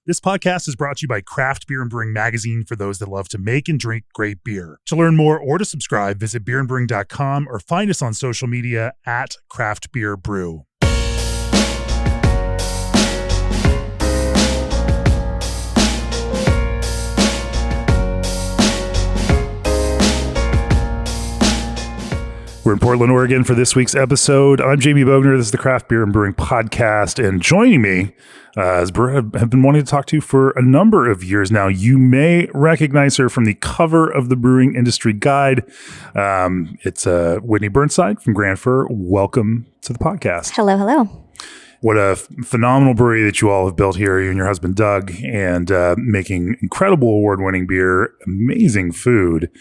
This podcast is brought to you by Craft Beer and Brewing Magazine for those that love to make and drink great beer. To learn more or to subscribe, visit beerandbrewing.com or find us on social media at Craft Beer Brew. We're in Portland, Oregon for this week's episode. I'm Jamie Bogner. This is the Craft Beer and Brewing Podcast. And joining me is Brett, I've been wanting to talk to for a number of years now. You may recognize her from the cover of the Brewing Industry Guide. It's Whitney Burnside from Grand Fir. Welcome to the podcast. Hello, hello. What a phenomenal brewery that you all have built here, you and your husband, Doug, and making incredible award-winning beer, amazing food.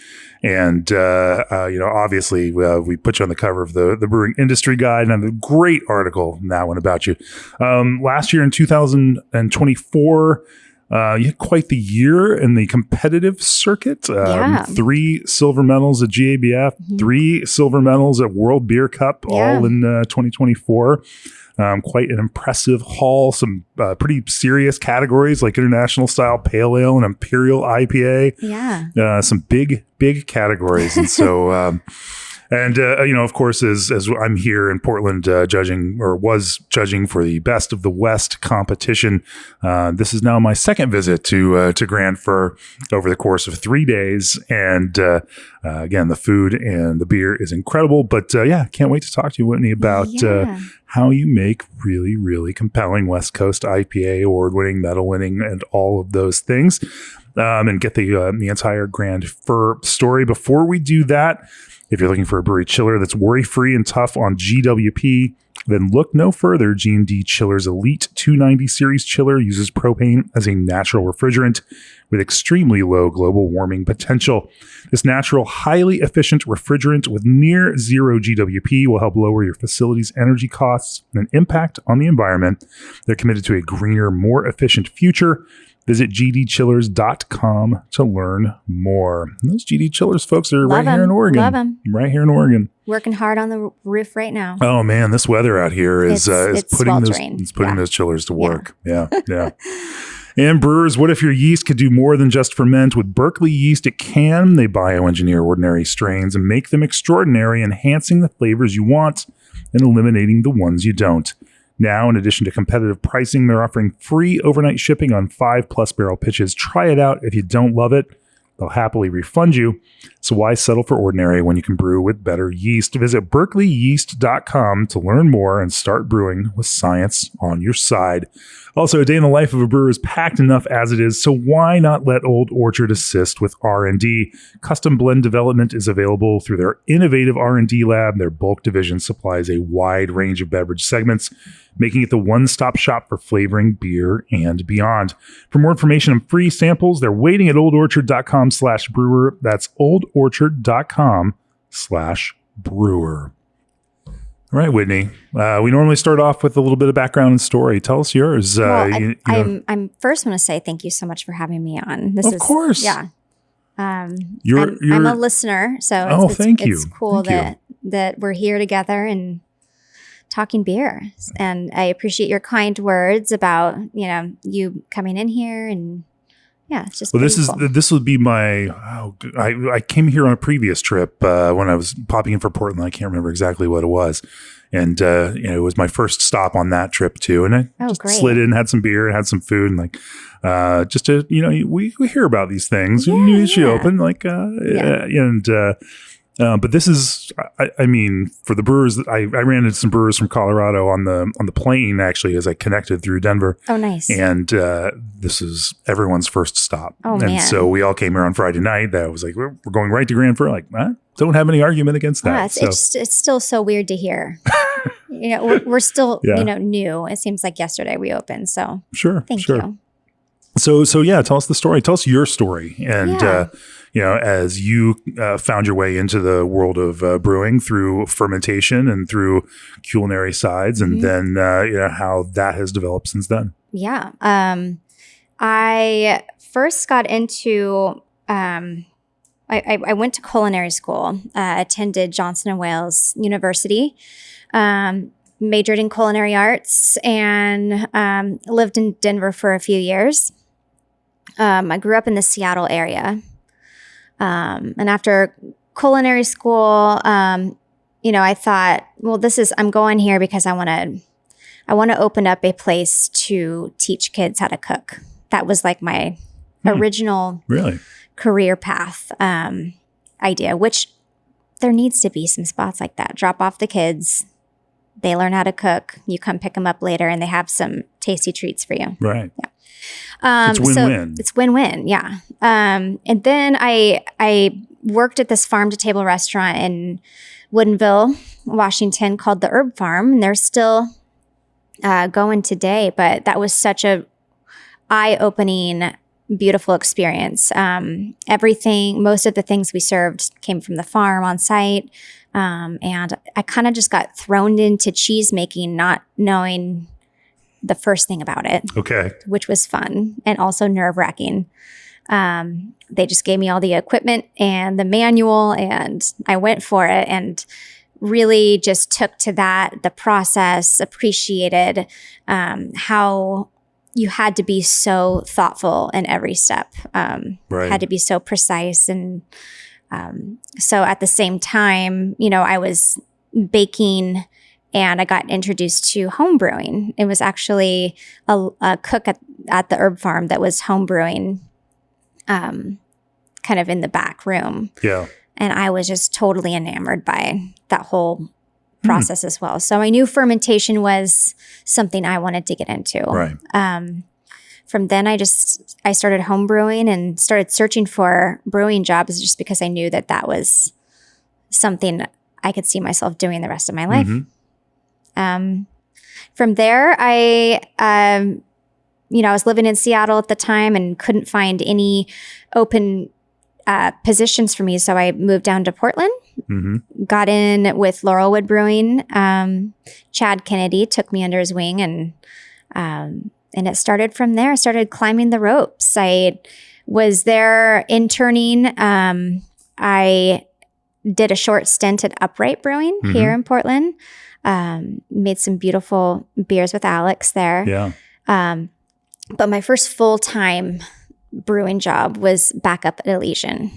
And, obviously we put you on the cover of the Brewing Industry Guide, and I have a great article in that one about you. Last year in 2024, you had quite the year in the competitive circuit. 3 silver medals at GABF, 3 silver medals at World Beer Cup, all in 2024. Quite an impressive haul. Some pretty serious categories like international style pale ale and imperial IPA. Yeah. Some big categories. And so, of course, as I'm here in Portland was judging for the Best of the West competition, this is now my second visit to Grand Fir over the course of 3 days. And again, the food and the beer is incredible. But can't wait to talk to you, Whitney, about how you make really, really compelling West Coast IPA, award-winning, medal-winning, and all of those things, and get the entire Grand Fir story. Before we do that, if you're looking for a brewery chiller that's worry-free and tough on GWP, then look no further. G&D Chiller's Elite 290 Series chiller uses propane as a natural refrigerant with extremely low global warming potential. This natural, highly efficient refrigerant with near zero GWP will help lower your facility's energy costs and impact on the environment. They're committed to a greener, more efficient future. Visit gdchillers.com to learn more. And those GD Chillers folks are here in Oregon. Love them. Right here in Oregon. Working hard on the roof right now. Oh man, this weather out here is putting those chillers to work. Yeah. And brewers, what if your yeast could do more than just ferment? With Berkeley Yeast, it can. They bioengineer ordinary strains and make them extraordinary, enhancing the flavors you want and eliminating the ones you don't. Now, in addition to competitive pricing, they're offering free overnight shipping on 5+ barrel pitches. Try it out. If you don't love it, they'll happily refund you. So why settle for ordinary when you can brew with better yeast? Visit berkeleyyeast.com to learn more and start brewing with science on your side. Also, a day in the life of a brewer is packed enough as it is, so why not let Old Orchard assist with R&D? Custom blend development is available through their innovative R&D lab. Their bulk division supplies a wide range of beverage segments, making it the one-stop shop for flavoring beer and beyond. For more information and free samples, they're waiting at oldorchard.com/brewer. That's oldorchard.com/brewer. All right, Whitney. We normally start off with a little bit of background and story. Tell us yours. I'm first going to say thank you so much for having me on. Of course. Yeah. I'm a listener, so it's cool that we're here together and talking beer. And I appreciate your kind words about you coming in here and. Yeah, it's just this would be my. I came here on a previous trip when I was popping in for Portland. I can't remember exactly what it was, and it was my first stop on that trip too. And I slid in, had some beer, and had some food, and just to we hear about these things. You knew she opened but this is, I mean, for the brewers, I ran into some brewers from Colorado on the plane, actually, as I connected through Denver. Oh, nice. And this is everyone's first stop. Oh, man. And so we all came here on Friday night. That was like, we're going right to Grand Fir. Like, don't have any argument against that. It's still so weird to hear. We're still, new. It seems like yesterday we opened. So thank you. So tell us the story. Tell us your story. And, as you found your way into the world of brewing through fermentation and through culinary sides, and then, how that has developed since then. Yeah. I first got into, I went to culinary school, attended Johnson & Wales University. majored in culinary arts and lived in Denver for a few years. I grew up in the Seattle area. And after culinary school, I thought, well, I'm going here because I want to open up a place to teach kids how to cook. That was like my original career path idea, which there needs to be some spots like that. Drop off the kids. They learn how to cook. You come pick them up later and they have some tasty treats for you. Right. Yeah. It's win-win. So it's win-win. Yeah. And then I worked at this farm to table restaurant in Woodinville, Washington called the Herb Farm. And they're still going today, but that was such a eye-opening, beautiful experience. Most of the things we served came from the farm on site. And I kind of just got thrown into cheese making, not knowing the first thing about it. Okay. Which was fun and also nerve-wracking. They just gave me all the equipment and the manual, and I went for it and really just took to that, the process, appreciated how you had to be so thoughtful in every step. Had to be so precise. And so at the same time, I was baking and I got introduced to home brewing. It was actually a cook at the Herb Farm that was home brewing kind of in the back room. Yeah. And I was just totally enamored by that whole process as well. So I knew fermentation was something I wanted to get into. Right. From then I started home brewing and started searching for brewing jobs just because I knew that was something I could see myself doing the rest of my life. From there, I was living in Seattle at the time and couldn't find any open positions for me. So I moved down to Portland, got in with Laurelwood Brewing. Chad Kennedy took me under his wing and it started from there. I started climbing the ropes. I was there interning. I did a short stint at Upright Brewing here in Portland. Made some beautiful beers with Alex there. Yeah. But my first full-time brewing job was back up at Elysian.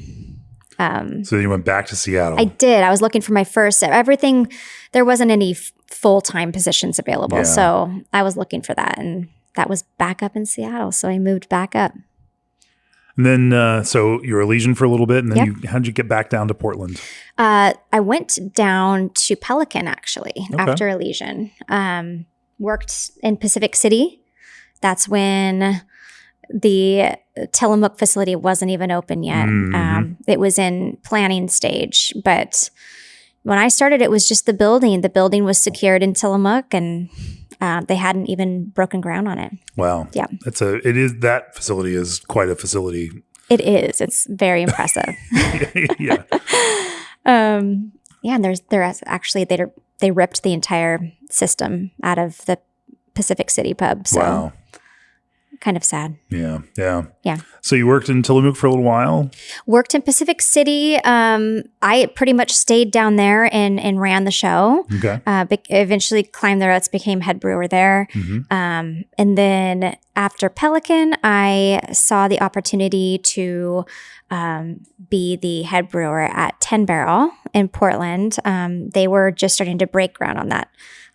So you went back to Seattle. I did. I was looking for my first everything. There wasn't any full-time positions available. Yeah. So I was looking for that. And that was back up in Seattle. So I moved back up. And then, so you were Elysian for a little bit. And then how'd you get back down to Portland? I went down to Pelican, actually, after Elysian. Worked in Pacific City. That's when the Tillamook facility wasn't even open yet. It was in planning stage. But when I started, it was just the building. The building was secured in Tillamook, and they hadn't even broken ground on it. Wow. Yeah. That facility is quite a facility. It is. It's very impressive. Yeah. And they ripped the entire system out of the Pacific City pub. So wow. Kind of sad. Yeah. So you worked in Tillamook for a little while? Worked in Pacific City. I pretty much stayed down there and ran the show. Okay. Eventually climbed the routes, became head brewer there. And then after Pelican, I saw the opportunity to be the head brewer at 10 Barrel in Portland. They were just starting to break ground on that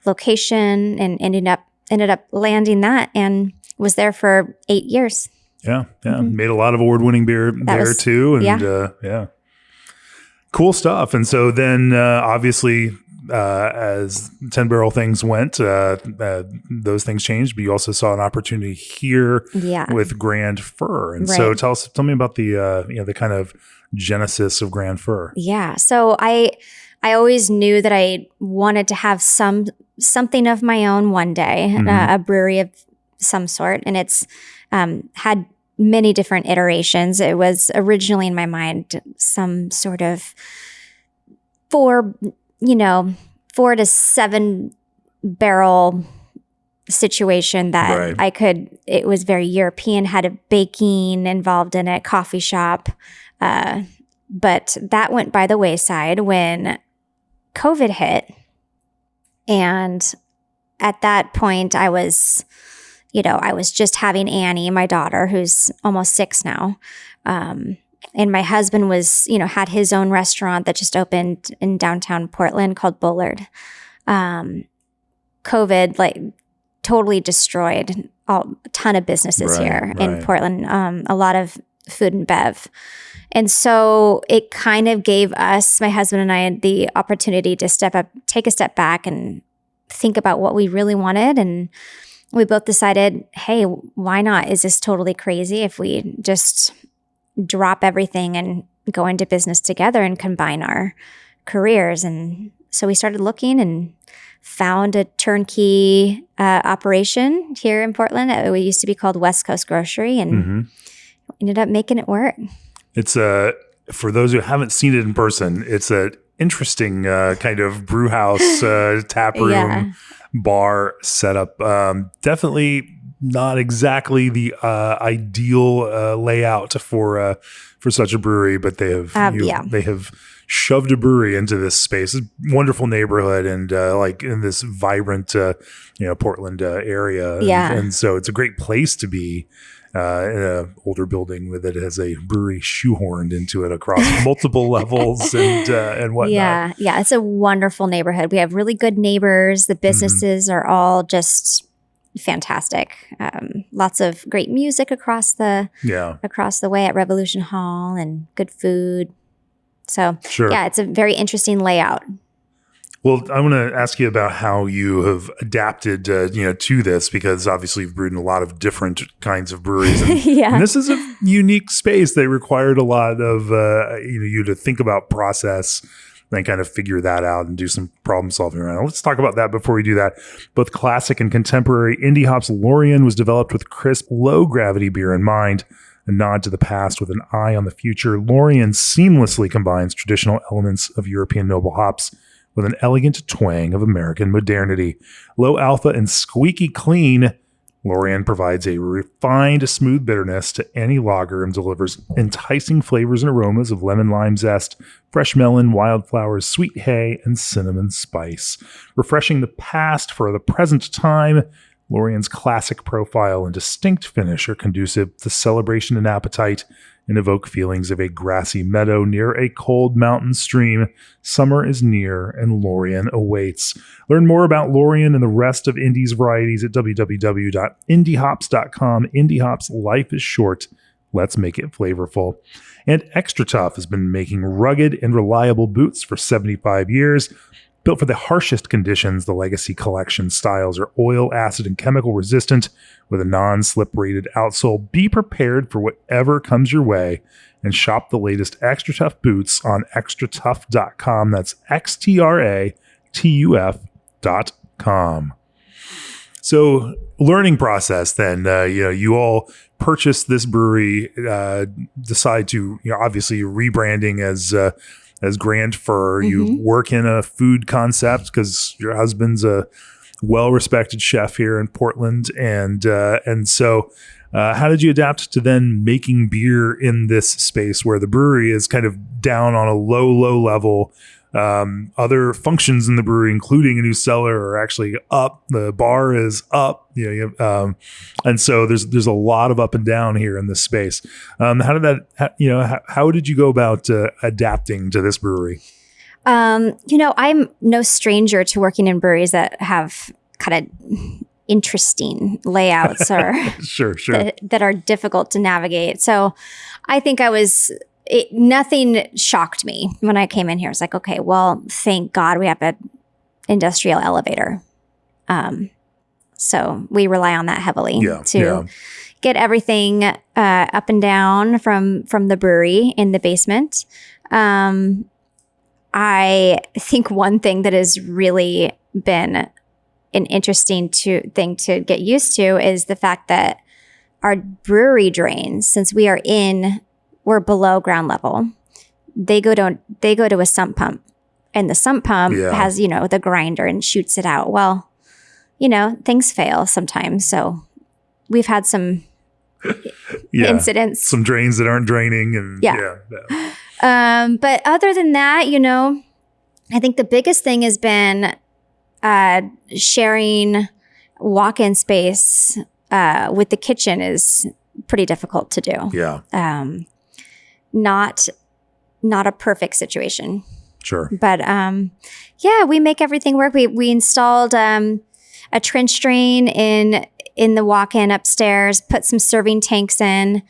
location and ended up landing that and was there for 8 years. Yeah. Made a lot of award-winning beer there too. And yeah. Cool stuff. And so then obviously as 10 Barrel things went, those things changed, but you also saw an opportunity here with Grand Fir. And so tell me about the kind of genesis of Grand Fir. Yeah. So I always knew that I wanted to have something of my own one day, a brewery of some sort. And it's had many different iterations. It was originally in my mind some sort of 4 to 7 barrel situation that it was very European, had a baking involved in it, coffee shop. But that went by the wayside when COVID hit. And at that point, I was just having Annie, my daughter, who's almost 6 now. And my husband was, had his own restaurant that just opened in downtown Portland called Bullard. COVID totally destroyed a ton of businesses here in Portland, a lot of food and bev. And so it kind of gave us, my husband and I, the opportunity to take a step back and think about what we really wanted. And we both decided, hey, why not? Is this totally crazy if we just drop everything and go into business together and combine our careers? And so we started looking and found a turnkey operation here in Portland. It used to be called West Coast Grocery, and ended up making it work. It's for those who haven't seen it in person, it's an interesting kind of brew house, tap room, bar setup. Definitely not exactly the ideal layout for such a brewery, but they have shoved a brewery into this space. It's a wonderful neighborhood and in this vibrant Portland area. And so it's a great place to be in an older building that has a brewery shoehorned into it across multiple levels and whatnot. Yeah, it's a wonderful neighborhood. We have really good neighbors. The businesses are all just fantastic. Lots of great music across the way at Revolution Hall, and good food. So it's a very interesting layout. Well, I want to ask you about how you have adapted, to this, because obviously you've brewed in a lot of different kinds of breweries, and this is a unique space that required a lot of you to think about process and kind of figure that out and do some problem solving around it. Let's talk about that before we do that. Both classic and contemporary indie hops Lorien was developed with crisp, low gravity beer in mind. A nod to the past with an eye on the future, Lorien seamlessly combines traditional elements of European noble hops with an elegant twang of American modernity. Low alpha and squeaky clean, Lorien provides a refined, smooth bitterness to any lager and delivers enticing flavors and aromas of lemon lime zest, fresh melon, wildflowers, sweet hay, and cinnamon spice. Refreshing the past for the present time, Lorien's classic profile and distinct finish are conducive to celebration and appetite and evoke feelings of a grassy meadow near a cold mountain stream. Summer is near and Lorien awaits. Learn more about Lorien and the rest of Indie's varieties at www.indiehops.com. Indie Hops, life is short. Let's make it flavorful. And Extra Tough has been making rugged and reliable boots for 75 years. Built for the harshest conditions, the Legacy Collection styles are oil, acid, and chemical resistant with a non-slip rated outsole. Be prepared for whatever comes your way and shop the latest Extra Tough boots on extratough.com. That's XTRATUF.com. So, learning process then, you all purchase this brewery, decide to, obviously rebranding as Grand Fur. You work in a food concept because your husband's a well-respected chef here in Portland. And so how did you adapt to then making beer in this space where the brewery is kind of down on a low level? Other functions in the brewery, including a new cellar, are actually up. The bar is up, and so there's a lot of up and down here in this space. How did that? How did you go about adapting to this brewery? I'm no stranger to working in breweries that have kind of interesting layouts or sure that are difficult to navigate. So I think nothing shocked me when I came in here. It's like, okay, well, thank God we have an industrial elevator. So we rely on that heavily to get everything up and down from the brewery in the basement. I think one thing that has really been an interesting thing to get used to is the fact that our brewery drains, since we're below ground level, they go to a sump pump, and the sump pump has, the grinder and shoots it out. Well, things fail sometimes. So we've had some incidents, some drains that aren't draining. And but other than that, I think the biggest thing has been sharing walk-in space with the kitchen is pretty difficult to do. Yeah. Not a perfect situation. Sure. But we make everything work. We installed a trench drain in the walk-in upstairs, put some serving tanks in.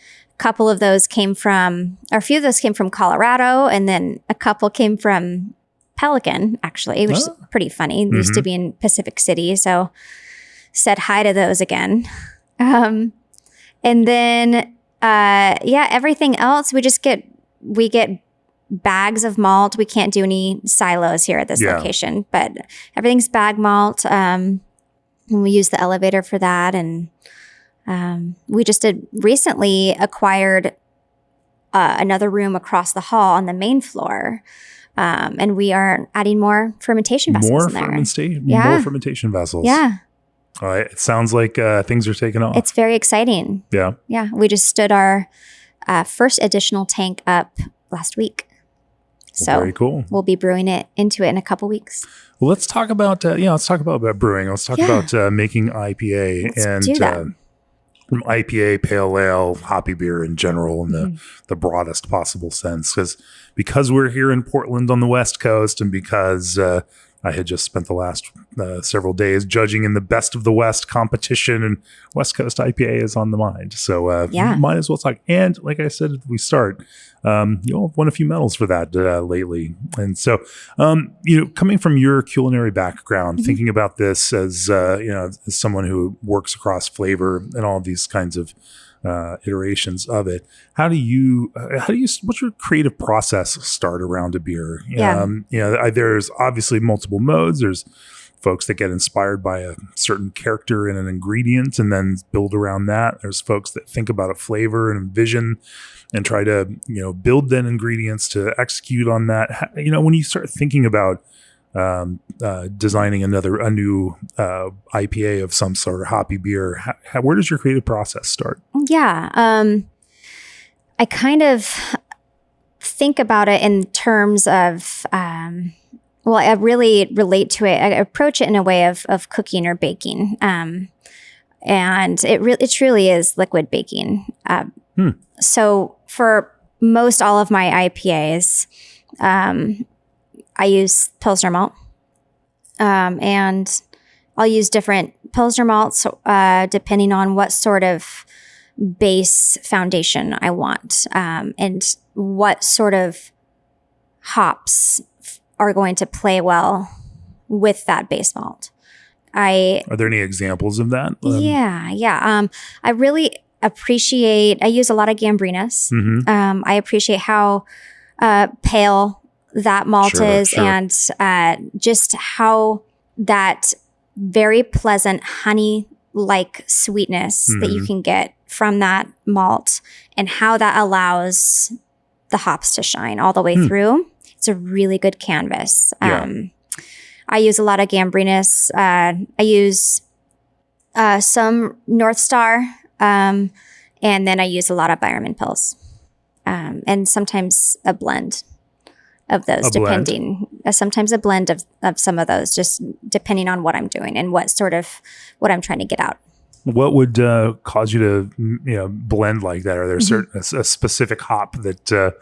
A few of those came from Colorado, and then a couple came from Pelican, actually, which is pretty funny. They used to be in Pacific City, so said hi to those again. And then, everything else, we get bags of malt. We can't do any silos here at this location, but everything's bag malt. And we use the elevator for that. And we just recently acquired another room across the hall on the main floor. And we are adding more fermentation vessels in there. More fermentation vessels. Yeah. All right. It sounds like things are taking off. It's very exciting. Yeah. Yeah. We just stood our first additional tank up last week. So very cool. We'll be brewing it into it in a couple weeks. Well, let's talk about brewing. Let's talk about making IPA. Let's do that. IPA, pale ale, hoppy beer in general in the broadest possible sense. Because we're here in Portland on the West Coast, and because I had just spent the last several days judging in the Best of the West competition, and West Coast IPA is on the mind. So might as well talk. And like I said at the start, you all have won a few medals for that lately. And so, coming from your culinary background, thinking about this as someone who works across flavor and all of these kinds of iterations of it, what's your creative process start around a beer? There's obviously multiple modes. There's folks that get inspired by a certain character and an ingredient and then build around that. There's folks that think about a flavor and vision and try to, build then ingredients to execute on that. When you start thinking about designing a new IPA of some sort or hoppy beer, where does your creative process start? Yeah. I kind of think about it in terms of, I really relate to it. I approach it in a way of cooking or baking. And it truly is liquid baking. So for most all of my IPAs, I use Pilsner malt, and I'll use different Pilsner malts depending on what sort of base foundation I want, and what sort of hops are going to play well with that base malt. Are there any examples of that? I really appreciate, I use a lot of Gambrinus. I appreciate how pale that malt is, and just how that very pleasant honey-like sweetness that you can get from that malt, and how that allows the hops to shine all the way through. It's a really good canvas. I use a lot of Gambrinus. I use some North Star, and then I use a lot of Byerman Pils, and sometimes a blend of those, sometimes a blend of some of those, just depending on what I'm doing and what I'm trying to get out. What would cause you to blend like that? Are there a specific hop that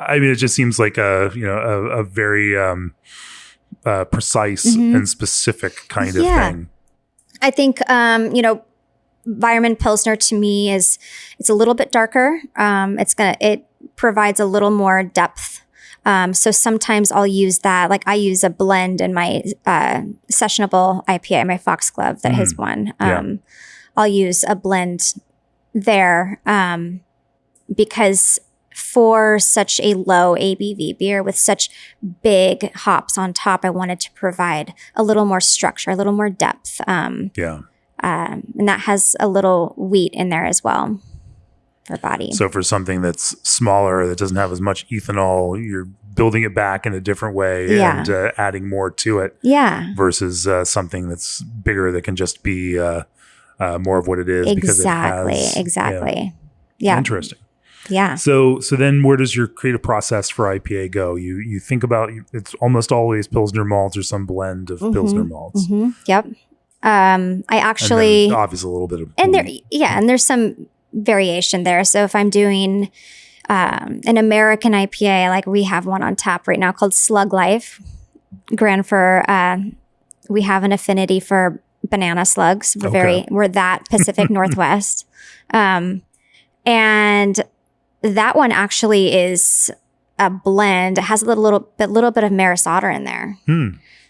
it just seems like a very precise and specific kind of thing. I think Byerman Pilsner to me it's a little bit darker. It provides a little more depth. So sometimes I'll use that. Like I use a blend in my sessionable IPA, my Foxglove that has won. I'll use a blend there because for such a low ABV beer with such big hops on top, I wanted to provide a little more structure, a little more depth. And that has a little wheat in there as well for body. So for something that's smaller, that doesn't have as much ethanol, you're building it back in a different way and adding more to it. Versus something that's bigger that can just be more of what it is. Exactly. Yeah. Interesting. Yeah. So then where does your creative process for IPA go? You think about, it's almost always Pilsner malts or some blend of Pilsner malts. Mm-hmm. Yep. I actually, and obviously a little bit of, and there's some variation there. So if I'm doing an American IPA, like we have one on tap right now called Slug Life. We have an affinity for banana slugs. We're that Pacific Northwest. And that one actually is a blend. It has a little bit of Maris Otter in there.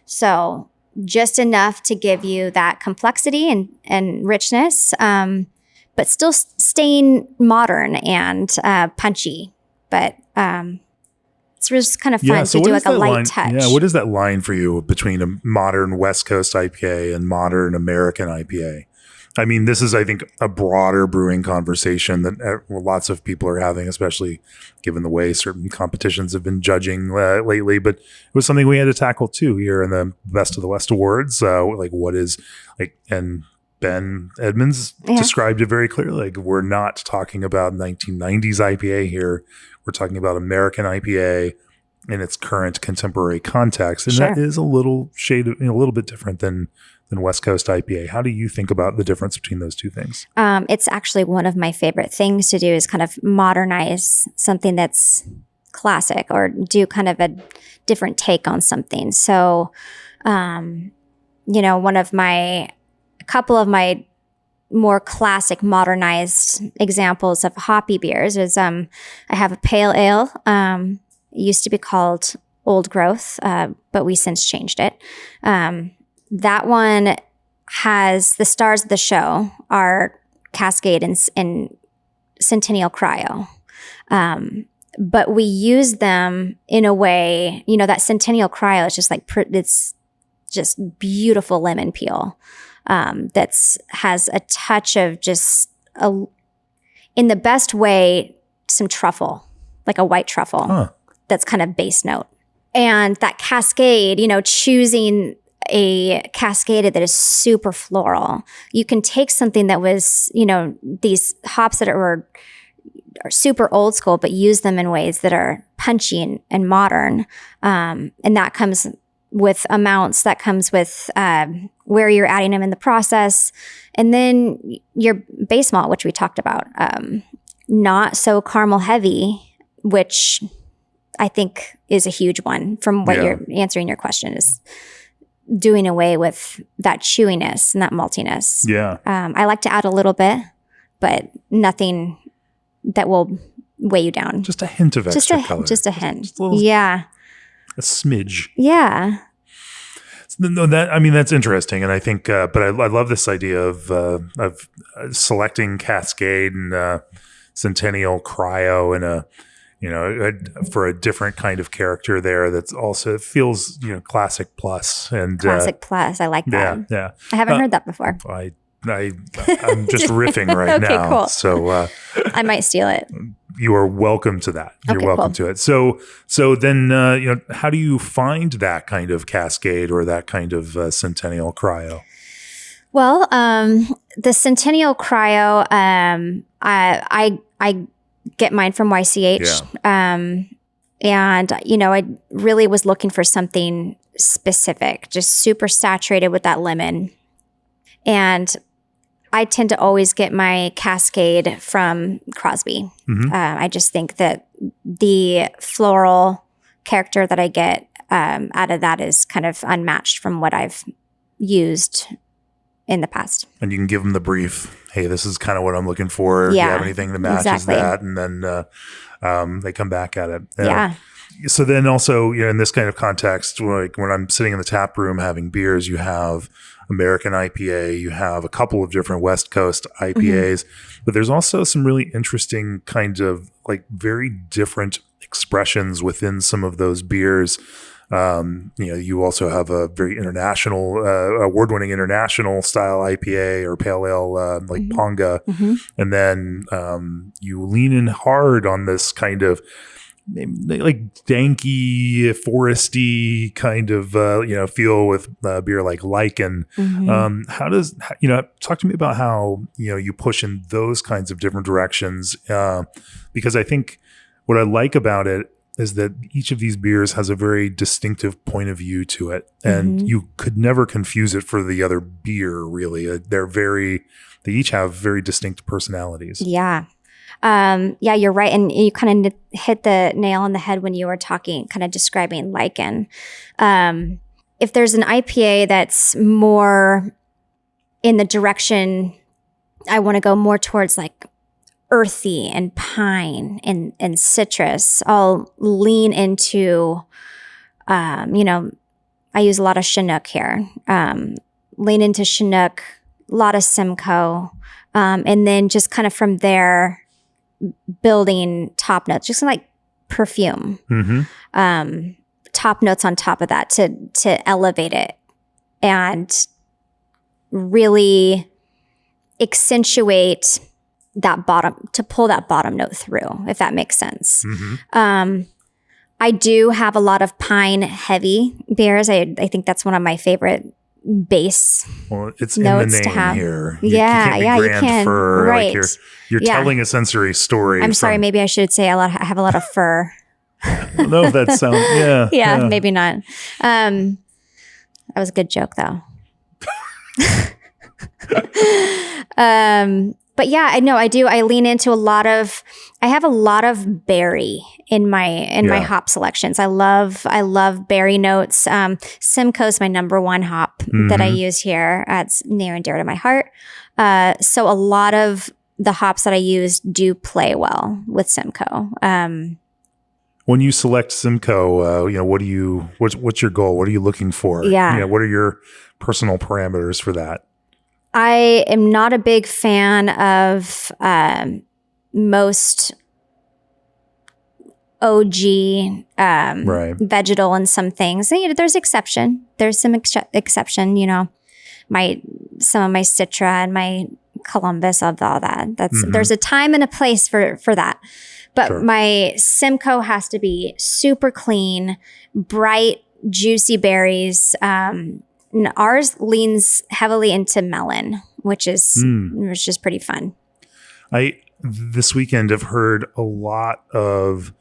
So just enough to give you that complexity and richness, but still staying modern and punchy. But it's just kind of fun to do like a light touch. Yeah, what is that line for you between a modern West Coast IPA and modern American IPA? I mean, this is, I think, a broader brewing conversation that lots of people are having, especially given the way certain competitions have been judging lately. But it was something we had to tackle too here in the Best of the West Awards. Like, what is and Ben Edmonds described it very clearly. Like, we're not talking about 1990s IPA here. We're talking about American IPA in its current contemporary context, and that is a little bit different than West Coast IPA. How do you think about the difference between those two things? It's actually one of my favorite things to do is kind of modernize something that's classic or do kind of a different take on something. So, a couple of my more classic modernized examples of hoppy beers is I have a pale ale. It used to be called Old Growth, but we since changed it. That one has the stars of the show are Cascade and Centennial Cryo. But we use them in a way, that Centennial Cryo is just it's just beautiful lemon peel. Has a touch of just in the best way, some truffle, like a white truffle. That's kind of base note. And that Cascade, choosing a Cascade that is super floral. You can take something that was, these hops that are super old school, but use them in ways that are punchy and modern. And that comes with amounts, that comes with where you're adding them in the process. And then your base malt, which we talked about, not so caramel heavy, which I think is a huge one from what you're answering your question is doing away with that chewiness and that maltiness. Yeah. I like to add a little bit, but nothing that will weigh you down. Just a hint of extra color. Just a hint. Just a little, a smidge. Yeah. No, that's interesting, and I think, but I love this idea of selecting Cascade and Centennial Cryo and for a different kind of character there. That's also feels classic plus and classic plus. I like that. Yeah. I haven't heard that before. I'm just riffing right okay, now. Cool. So I might steal it. You are welcome to that. You're welcome to it. So then, how do you find that kind of Cascade or that kind of Centennial Cryo? Well, the Centennial Cryo, I get mine from YCH. Yeah. And, I really was looking for something specific, just super saturated with that lemon. And I tend to always get my Cascade from Crosby. Mm-hmm. I just think that the floral character that I get out of that is kind of unmatched from what I've used in the past. And you can give them the brief. Hey, this is kind of what I'm looking for. Do you have anything that matches that? And then they come back at it. Yeah. So then also, in this kind of context, like when I'm sitting in the tap room having beers, you have American IPA, you have a couple of different West Coast IPAs, but there's also some really interesting kinds of very different expressions within some of those beers. You also have a very international, award-winning international style IPA or pale ale like Ponga. Mm-hmm. And then you lean in hard on this kind of like danky, foresty kind of feel with beer like lichen. How does talk to me about how you push in those kinds of different directions? Because I think what I like about it is that each of these beers has a very distinctive point of view to it, and you could never confuse it for the other beer. Really, they each have very distinct personalities. Yeah. Yeah, you're right. And you kind of hit the nail on the head when you were talking, kind of describing lichen. If there's an IPA that's more in the direction I want to go more towards like earthy and pine and citrus, I'll lean into, I use a lot of Chinook here. Lean into Chinook, a lot of Simcoe. And then just kind of from there, building top notes, just like perfume, top notes on top of that to elevate it and really accentuate that bottom, to pull that bottom note through, if that makes sense. I do have a lot of pine heavy beers. I think that's one of my favorite base it's notes in the name to have. Here. You can. Fur, right. Like you're telling a sensory story. I'm sorry, maybe I should say I have a lot of fur. I don't know if that sounds, yeah, maybe not. That was a good joke though. But yeah, I know I do. I lean into I have a lot of berry in my hop selections. I love berry notes. Simcoe's my number one hop that I use here. It's near and dear to my heart. So a lot of the hops that I use do play well with Simcoe. When you select Simcoe, what's your goal? What are you looking for? Yeah. What are your personal parameters for that? I am not a big fan of most OG vegetal in some things. There's exception. There's some exception. Some of my Citra and my Columbus of all that. There's a time and a place for that. But sure. My Simcoe has to be super clean, bright, juicy berries. And ours leans heavily into melon, which is pretty fun. I this weekend have heard a lot of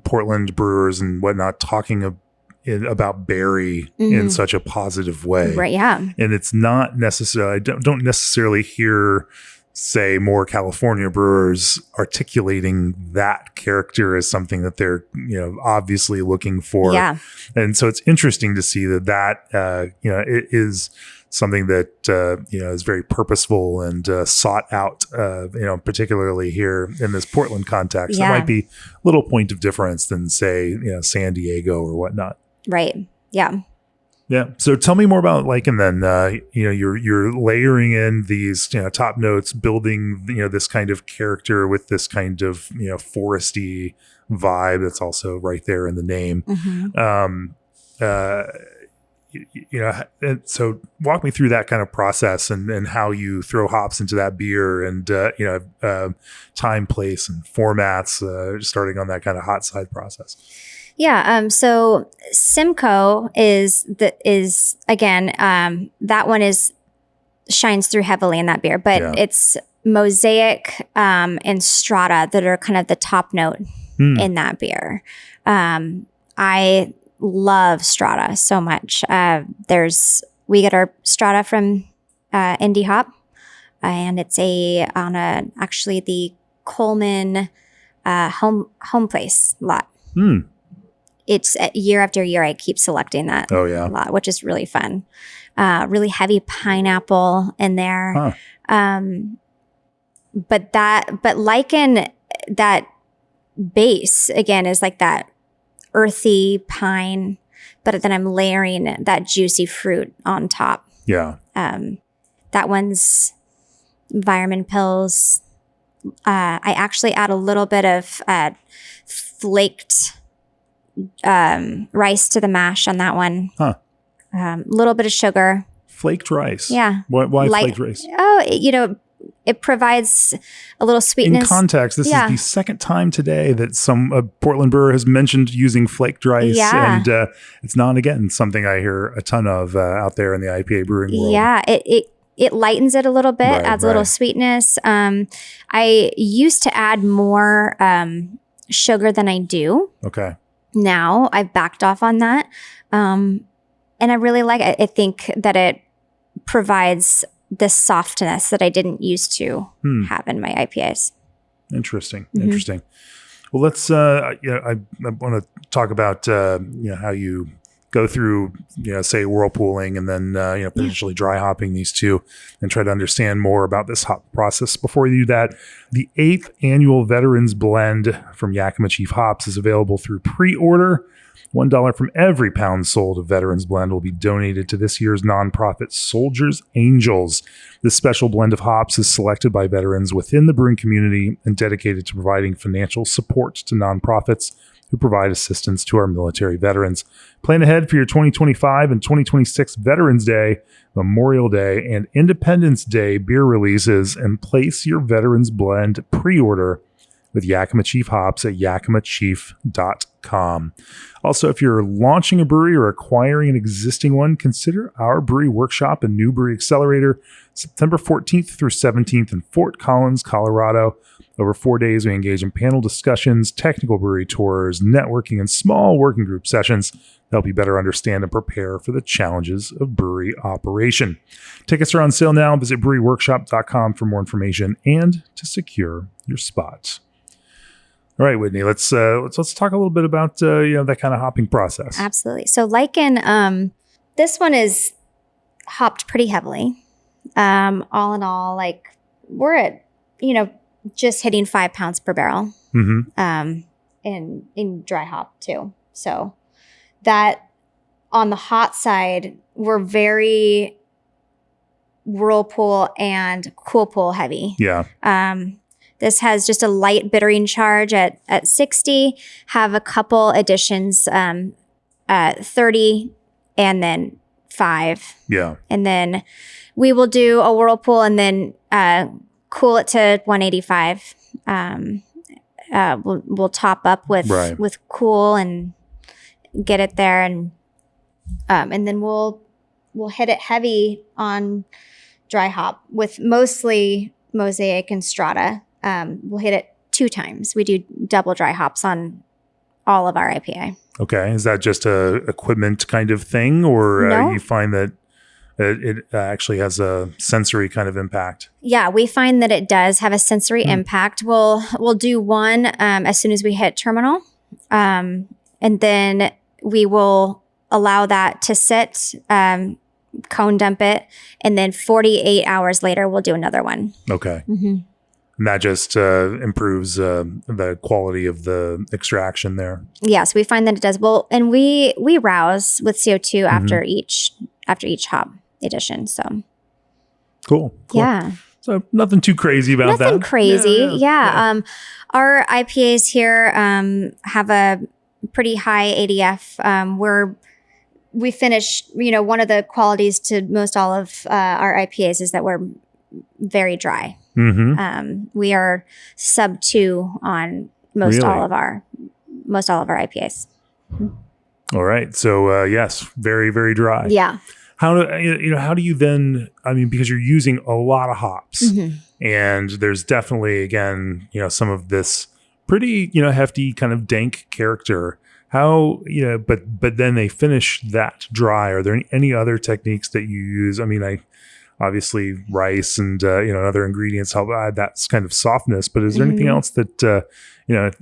Portland brewers and whatnot talking about berry in such a positive way. Right, yeah. And it's not necessarily, I don't necessarily hear, say, more California brewers articulating that character as something that they're, obviously looking for. Yeah. And so it's interesting to see that it is something that, is very purposeful and sought out, particularly here in this Portland context. Yeah. It might be a little point of difference than, say, San Diego or whatnot. Right. Yeah. Yeah. So tell me more about lichen then. You're layering in these top notes, building this kind of character with this kind of foresty vibe that's also right there in the name. And so walk me through that kind of process and how you throw hops into that beer and time, place, and formats. Starting on that kind of hot side process. Yeah. So Simcoe is again, that one shines through heavily in that beer, but it's Mosaic and Strata that are kind of the top note in that beer. I love Strata so much. We get our Strata from Indie Hop, and it's actually the Coleman home place lot. It's year after year I keep selecting that lot, which is really fun. Really heavy pineapple in there. But lichen, that base again is like that earthy pine, but then I'm layering that juicy fruit on top. Yeah. That one's Environment Pills. I actually add a little bit of flaked rice to the mash on that one. Little bit of sugar. Flaked rice. Yeah. Why flaked rice? Oh, it provides a little sweetness. In context, this is the second time today that some Portland brewer has mentioned using flaked rice. Yeah. And it's not, again, something I hear a ton of out there in the IPA brewing world. Yeah, it lightens it a little bit, adds a little sweetness. I used to add more sugar than I do. Okay. Now I've backed off on that. And I really like it. I think that it provides this softness that I didn't used to have in my IPAs. Interesting. Well, let's, I want to talk about, how you go through, say whirlpooling and then, potentially dry hopping these two and try to understand more about this hop process. Before you do that, the 8th annual Veterans Blend from Yakima Chief Hops is available through pre-order. $1 from every pound sold of Veterans Blend will be donated to this year's nonprofit Soldiers Angels. This special blend of hops is selected by veterans within the brewing community and dedicated to providing financial support to nonprofits who provide assistance to our military veterans. Plan ahead for your 2025 and 2026 Veterans Day, Memorial Day, and Independence Day beer releases and place your Veterans Blend pre-order with Yakima Chief Hops at yakimachief.com. Also, if you're launching a brewery or acquiring an existing one, consider our brewery workshop and new brewery accelerator September 14th through 17th in Fort Collins, Colorado. Over 4 days, we engage in panel discussions, technical brewery tours, networking, and small working group sessions to help you better understand and prepare for the challenges of brewery operation. Tickets are on sale now. Visit breweryworkshop.com for more information and to secure your spot. All right, Whitney, let's talk a little bit about that kind of hopping process. Absolutely. So Lycan, this one is hopped pretty heavily. All in all, like we're at, just hitting 5 pounds per barrel. In dry hop too. So that on the hot side, we're very whirlpool and cool pool heavy. Yeah. This has just a light bittering charge at 60, have a couple additions, 30 and then 5. Yeah. And then we will do a whirlpool and then cool it to 185. We'll top up with cool and get it there, and then we'll hit it heavy on dry hop with mostly Mosaic and Strata. We'll hit it 2 times. We do double dry hops on all of our IPA. Okay. Is that just a equipment kind of thing, or No. You find that it actually has a sensory kind of impact? Yeah, we find that it does have a sensory impact. We'll do one as soon as we hit terminal, and then we will allow that to sit, cone dump it, and then 48 hours later we'll do another one. Okay. And that just improves the quality of the extraction there. Yes, we find that it does. Well, and we rouse with CO2 after each hop addition. So cool. Yeah. So nothing too crazy about that. Nothing crazy. Yeah. Our IPAs here have a pretty high ADF. We finish, one of the qualities to most all of our IPAs is that we're very dry. We are sub 2 on most all of our IPAs. All right. So yes, very, very dry. Yeah. How do you then, because you're using a lot of hops and there's definitely, again, some of this pretty, hefty kind of dank character. How, but then they finish that dry. Are there any other techniques that you use? Obviously rice and, other ingredients help add that kind of softness, but is there anything else that,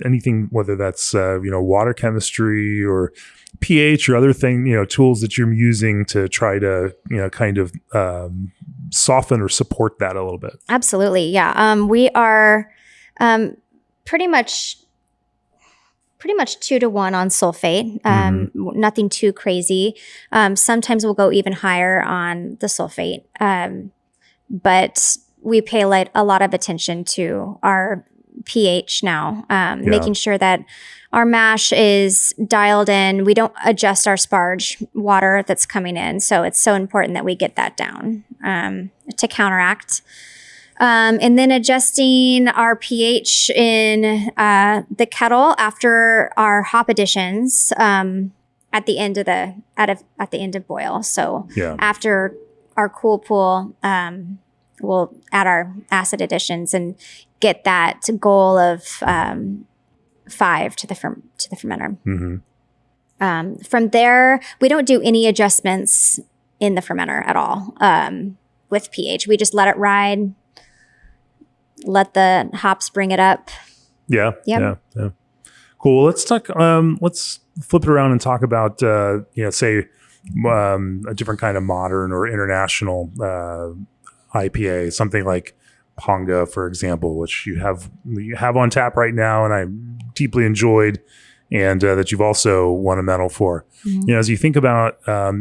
anything, whether that's, water chemistry or pH or other tools that you're using to try to, kind of, soften or support that a little bit? Absolutely. Yeah. We are, pretty much 2 to 1 on sulfate. Nothing too crazy. Sometimes we'll go even higher on the sulfate. But we pay a lot of attention to our pH now, making sure that our mash is dialed in. We don't adjust our sparge water that's coming in. So it's so important that we get that down to counteract And then adjusting our pH in the kettle after our hop additions at the end of boil. So after our cool pool, we'll add our acid additions and get that goal of 5 to the fermenter. Mm-hmm. From there, we don't do any adjustments in the fermenter at all with pH. We just let it ride, let the hops bring it up. Yeah. Cool. Let's talk. Let's flip it around and talk about say a different kind of modern or international IPA, something like Ponga, for example, which you have on tap right now, and I deeply enjoyed, and that you've also won a medal for. Mm-hmm. As you think about a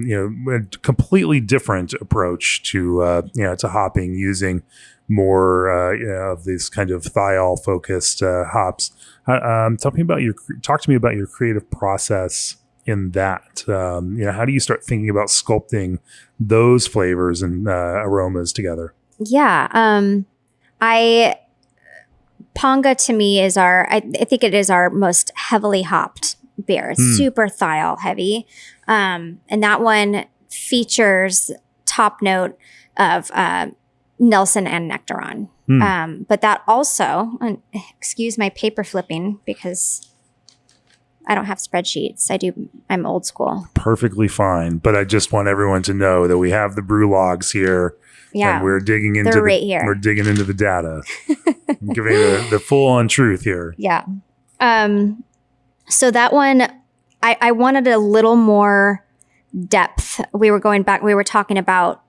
completely different approach to to hopping, using more of these kind of thiol focused hops. Talk to me about your creative process in that. How do you start thinking about sculpting those flavors and aromas together? Yeah. Ponga to me is I think it is our most heavily hopped beer. It's super thiol heavy. And that one features top note of Nelson and Nectaron. But that also, excuse my paper flipping because I don't have spreadsheets. I'm old school. Perfectly fine. But I just want everyone to know that we have the brew logs here. Yeah. And we're digging into we're digging into the data. I'm giving the full on truth here. Yeah. So that one, I wanted a little more depth. We were talking about,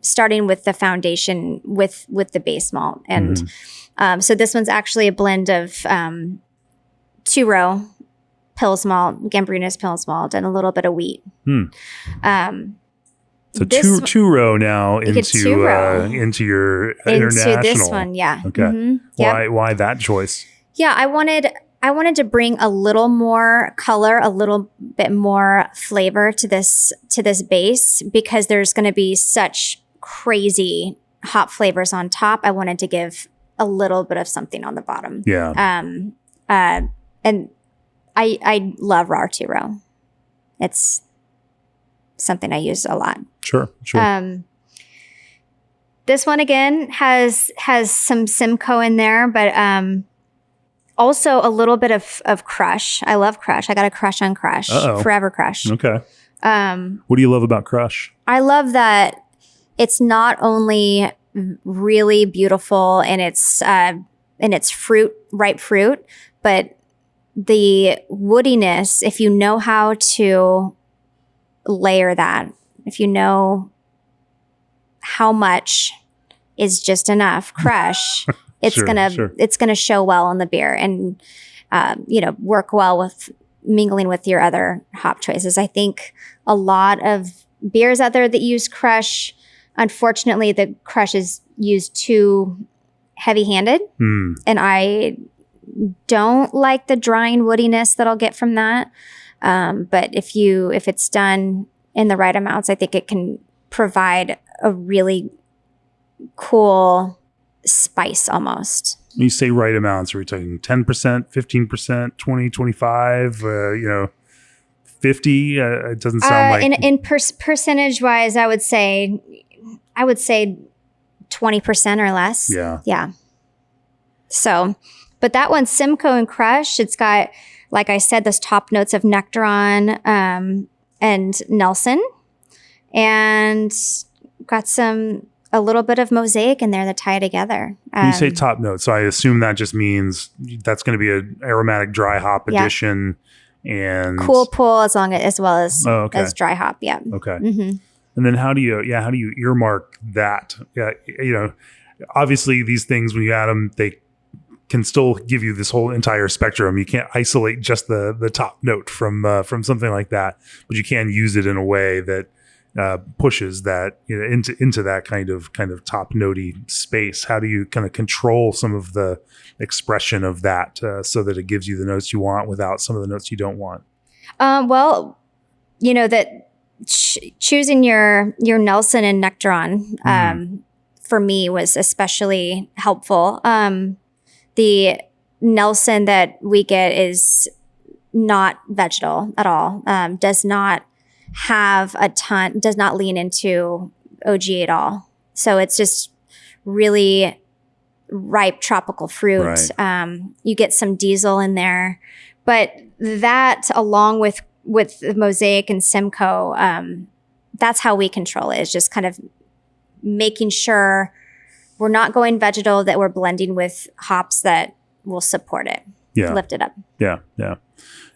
starting with the foundation with the base malt. And so this one's actually a blend of 2-row Pils malt, Gambrinus Pils malt, and a little bit of wheat. So two-row now into your international. Into this one, yeah. Okay. Mm-hmm. Why that choice? Yeah, I wanted to bring a little more color, a little bit more flavor to this base because there's going to be such crazy hop flavors on top. I wanted to give a little bit of something on the bottom. Yeah. And I love raw 2-row. It's something I use a lot. Sure. This one again has some Simcoe in there, but also a little bit of Crush. I love Crush. I got a crush on Crush. Uh-oh. Forever Crush. Okay. What do you love about Crush? I love that it's not only really beautiful in its ripe fruit, but the woodiness, if you know how to layer that, if you know how much is just enough crush, it's gonna show well on the beer and work well with mingling with your other hop choices. I think a lot of beers out there that use crush, unfortunately, the crush is used too heavy-handed, and I don't like the drying woodiness that I'll get from that. But if it's done in the right amounts, I think it can provide a really cool spice almost. When you say right amounts, are we talking 10%, 15%, 20, 25, 50? It doesn't sound like... In percentage-wise, I would say 20% or less. Yeah. Yeah. So, but that one, Simcoe and Crush, it's got, like I said, those top notes of Nectaron and Nelson, and got a little bit of Mosaic in there that tie together. When you say top notes, so I assume that just means that's going to be an aromatic dry hop addition and cool pull as well as dry hop. Yeah. Okay. Mm-hmm. And then how do you earmark that? Yeah. Obviously these things, when you add them, they can still give you this whole entire spectrum. You can't isolate just the top note from something like that, but you can use it in a way that pushes that into that kind of top notey space. How do you kind of control some of the expression of that so that it gives you the notes you want without some of the notes you don't want? That choosing your Nelson and Nectaron for me was especially helpful. The Nelson that we get is not vegetal at all. Does not lean into OG at all. So it's just really ripe tropical fruit. Right. You get some diesel in there, but that along with the Mosaic and Simcoe, that's how we control it, is just kind of making sure we're not going vegetal, that we're blending with hops that will support it, lift it up. Yeah.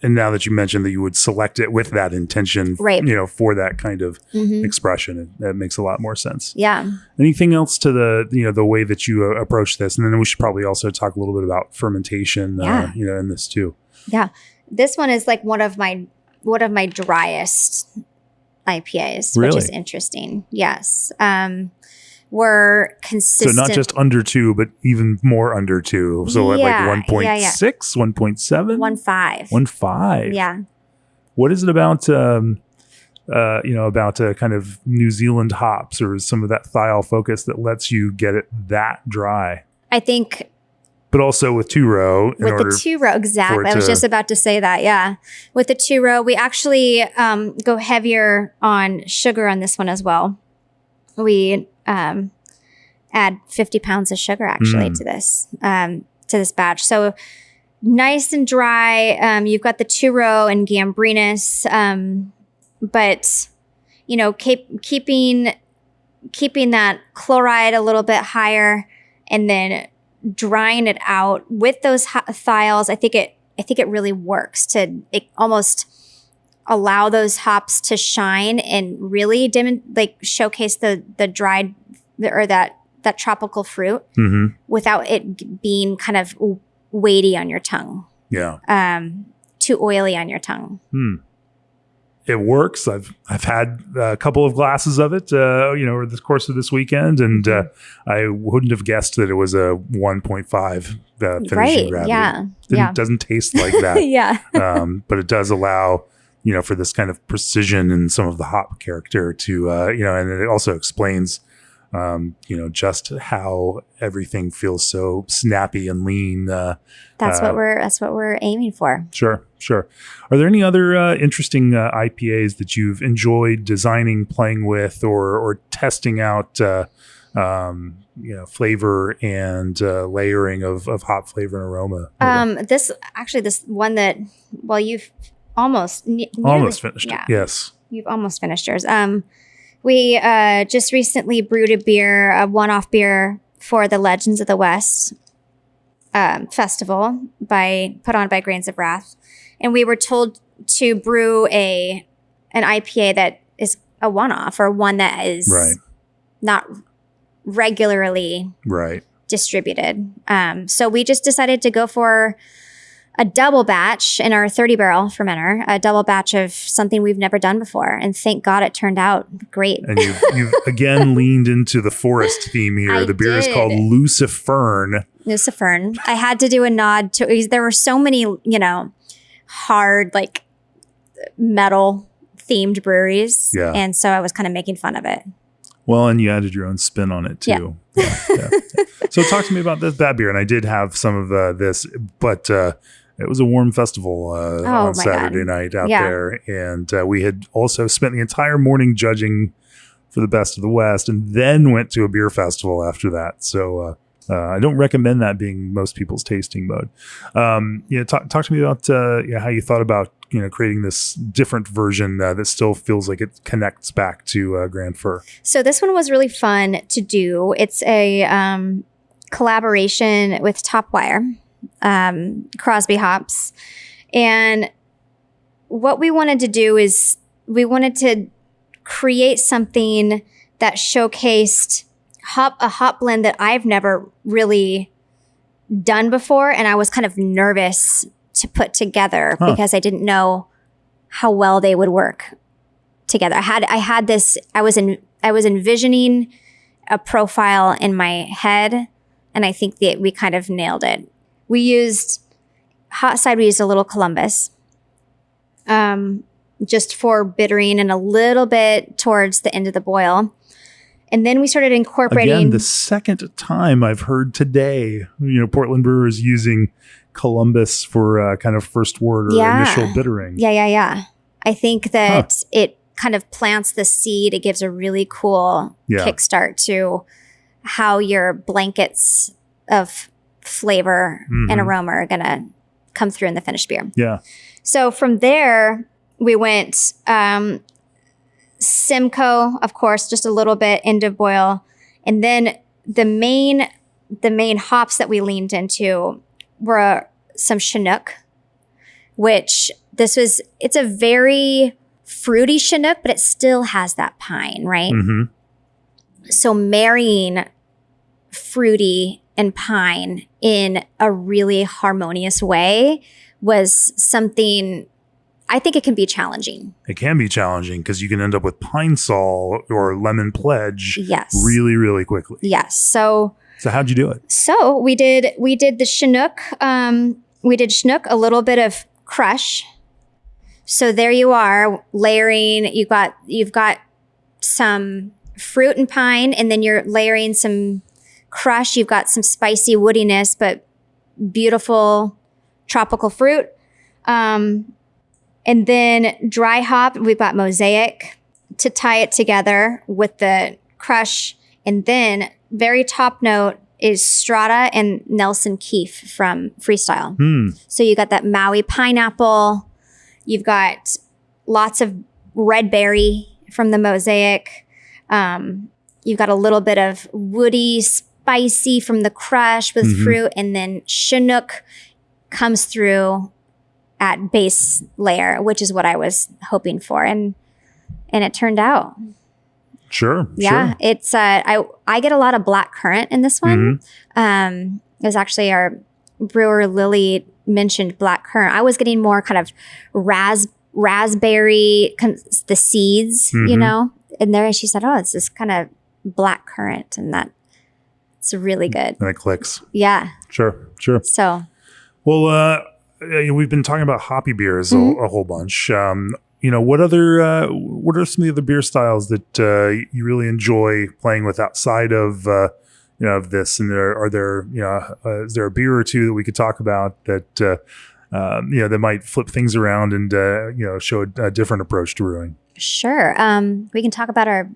And now that you mentioned that you would select it with that intention, right, for that kind of expression, that makes a lot more sense. Yeah. Anything else to the way that you approach this? And then we should probably also talk a little bit about fermentation, in this too. Yeah. This one is like one of my driest IPAs, really? Which is interesting. Yes. We're consistent. So not just under 2, but even more under 2. So like 1.6, 1.7? 1.5. 1.5. Yeah. What is it about, about kind of New Zealand hops or some of that thiol focus that lets you get it that dry? I think. But also with 2-row. With the 2-row, exactly. I was just about to say that, yeah. With the 2-row, we actually go heavier on sugar on this one as well. We add 50 pounds of sugar actually to this batch. So nice and dry. You've got the 2-row and Gambrinus, but keeping that chloride a little bit higher, and then drying it out with those thiols. I think it really works to almost allow those hops to shine and really showcase the dried or that tropical fruit without it being kind of weighty on your tongue. Yeah. Too oily on your tongue. It works. I've had a couple of glasses of it, over the course of this weekend, and I wouldn't have guessed that it was a 1.5 finishing gravity. Yeah. It doesn't taste like that. Yeah. But it does allow, for this kind of precision in some of the hop character to, and it also explains, just how everything feels so snappy and lean. That's what we're aiming for. Sure. Are there any other interesting IPAs that you've enjoyed designing, playing with, or testing out? Flavor and layering of hop flavor and aroma. This one that you've almost finished it. Yes, you've almost finished yours. We just recently brewed a one-off beer for the Legends of the West festival put on by Grains of Wrath, and we were told to brew an IPA that is a one-off, or one that is not regularly distributed. So we just decided to go for a double batch in our 30 barrel fermenter, a double batch of something we've never done before. And thank God it turned out great. And you've again leaned into the forest theme here. The beer is called Lucifern. Lucifern. I had to do a nod to, there were so many, hard, metal themed breweries. Yeah. And so I was kind of making fun of it. Well, and you added your own spin on it too. Yeah. So talk to me about that beer. And I did have some of this, but it was a warm festival on Saturday night out there. And we had also spent the entire morning judging for the Best of the West, and then went to a beer festival after that. So I don't recommend that being most people's tasting mode. Talk to me about how you thought about creating this different version that still feels like it connects back to Grand Fir. So this one was really fun to do. It's a collaboration with Topwire, Crosby Hops. And what we wanted to do is we wanted to create something that showcased a hop blend that I've never really done before. And I was kind of nervous to put together because I didn't know how well they would work together. I was envisioning a profile in my head, and I think that we kind of nailed it. We used a little Columbus, just for bittering and a little bit towards the end of the boil. And then we started incorporating. Again, the second time I've heard today, Portland brewers using Columbus for kind of first wort or initial bittering. Yeah. I think that it kind of plants the seed. It gives a really cool kickstart to how your blankets of flavor and aroma are going to come through in the finished beer. Yeah. So from there, we went Simcoe, of course, just a little bit into boil. And then the main hops that we leaned into were some Chinook, which it's a very fruity Chinook, but it still has that pine, right? So marrying fruity and pine in a really harmonious way was something I think it can be challenging. It can be challenging because you can end up with Pine Sol or Lemon Pledge really, really quickly. Yes. So how'd you do it? So we did the Chinook. We did Chinook, a little bit of crush. So there you are, layering. You've got some fruit and pine, and then you're layering some crush. You've got some spicy woodiness, but beautiful tropical fruit. And then dry hop, we've got Mosaic to tie it together with the crush. And then very top note is Strata and Nelson Keefe from Freestyle. So you got that Maui pineapple. You've got lots of red berry from the Mosaic. You've got a little bit of woody, spicy from the crush with fruit. And then Chinook comes through at base layer, which is what I was hoping for. And it turned out. Sure. It's I get a lot of black currant in this one. It was actually our brewer Lily mentioned black currant. I was getting more kind of raspberry, the seeds, and there she said, it's this kind of black currant, and it's really good. And it clicks. Yeah. Sure. So. Well, we've been talking about hoppy beers a whole bunch. What are some of the other beer styles that you really enjoy playing with outside of of this? And are there is there a beer or two that we could talk about that that might flip things around and show a different approach to brewing? Sure. We can talk about our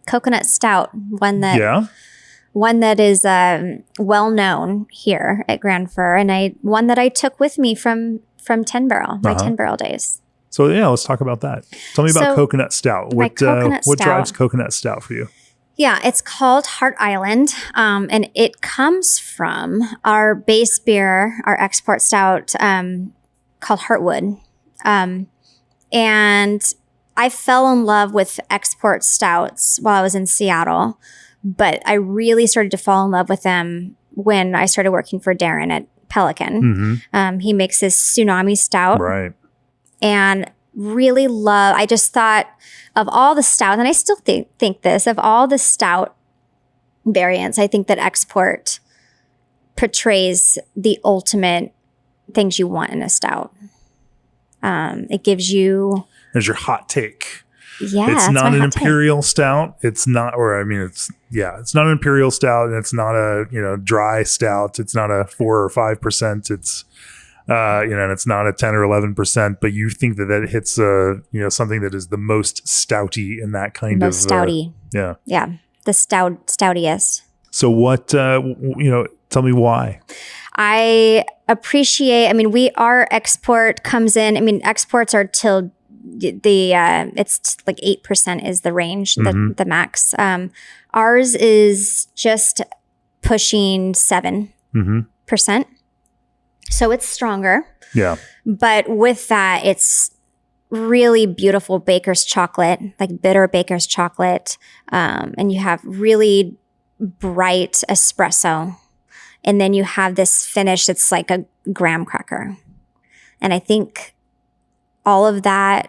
coconut stout, one that is well known here at Grand Fir, and one that I took with me from 10 Barrel, my 10 Barrel days. So let's talk about that. Tell me about coconut stout. What drives coconut stout for you? Yeah, it's called Heart Island, and it comes from our base beer, our export stout called Heartwood. And I fell in love with export stouts while I was in Seattle, but I really started to fall in love with them when I started working for Darren at Pelican. He makes this tsunami stout. Right. And really I just thought of all the stout, and I still think this, of all the stout variants, I think that export portrays the ultimate things you want in a stout. It gives you... There's your hot take. Yeah, it's not an imperial stout. It's not, it's not an imperial stout, and it's not a dry stout. It's not a 4 or 5%. It's and it's not a 10 or 11%. But you think that hits something that is the most stouty in that kind most of stouty. Yeah, the stoutiest. So what? Tell me why. I appreciate. Our export comes in. Exports are till it's like 8% is the range, the max. Ours is just pushing 7%. So it's stronger. Yeah. But with that, it's really beautiful baker's chocolate, like bitter baker's chocolate. And you have really bright espresso. And then you have this finish that's like a graham cracker. And I think all of that,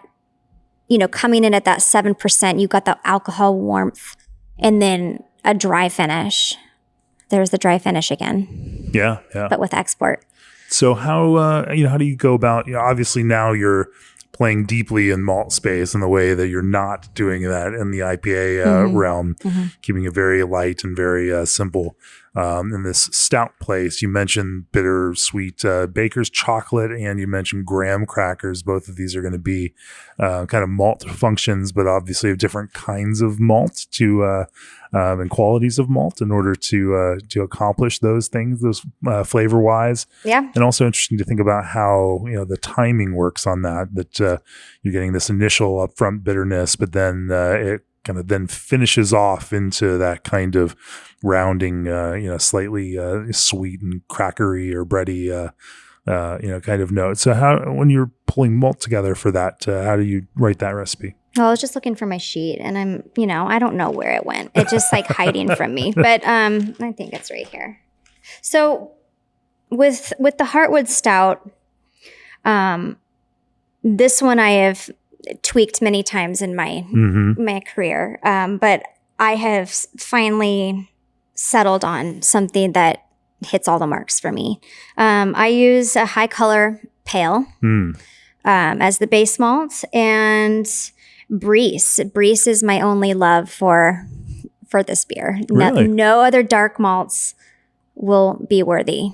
coming in at that 7%, you got the alcohol warmth and then a dry finish. There's the dry finish again. Yeah. But with export. So how do you go about, obviously now you're playing deeply in malt space in the way that you're not doing that in the IPA realm, keeping it very light and very simple. In this stout place, you mentioned bittersweet baker's chocolate, and you mentioned graham crackers. Both of these are going to be kind of malt functions, but obviously of different kinds of malt and qualities of malt in order to accomplish those things, those flavor wise. Yeah. And also interesting to think about how the timing works on that you're getting this initial upfront bitterness, but then it kind of then finishes off into that kind of rounding, slightly sweet and crackery or bready, kind of note. So when you're pulling malt together for that, how do you write that recipe? Well, I was just looking for my sheet, and I don't know where it went. It's just like hiding from me, but I think it's right here. So with the Heartwood Stout, this one I have tweaked many times in my career, but I have finally settled on something that hits all the marks for me. I use a high color pale as the base malt, and Briess. Briess is my only love for this beer. Really? No other dark malts will be worthy.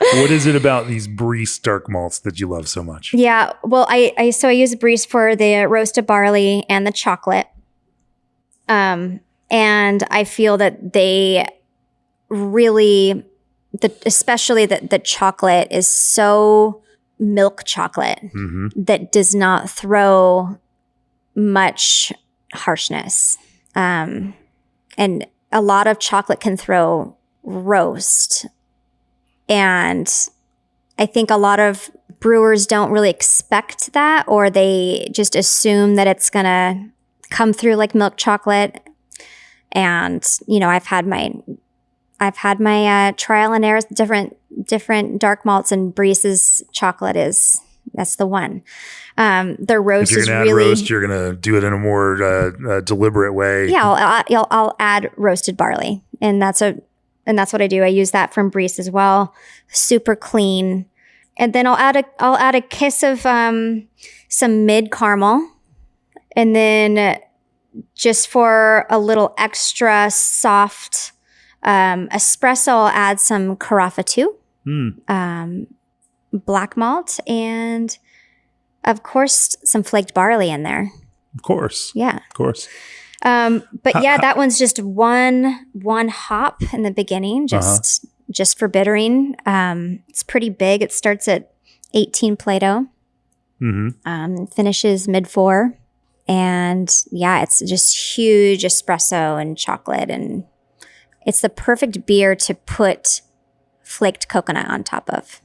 What is it about these Briess dark malts that you love so much? Yeah, well, I use Briess for the roasted barley and the chocolate, and I feel that they really, especially the chocolate is so milk chocolate that does not throw much harshness, and a lot of chocolate can throw roast. And I think a lot of brewers don't really expect that, or they just assume that it's going to come through like milk chocolate. And, I've had my trial and errors, different dark malts, and Briess's chocolate that's the one. The roast is really... If you're going to add roast, you're going to do it in a more deliberate way. Yeah, I'll add roasted barley, and that's what I do. I use that from Briess as well. Super clean. And then I'll add a kiss of some mid caramel, and then just for a little extra soft espresso, I'll add some Carafa 2, black malt, and of course some flaked barley in there. Of course. Yeah. Of course. But yeah, that one's just one hop in the beginning, just for bittering. It's pretty big. It starts at 18 Plato, finishes mid 4. And yeah, it's just huge espresso and chocolate, and it's the perfect beer to put flaked coconut on top of.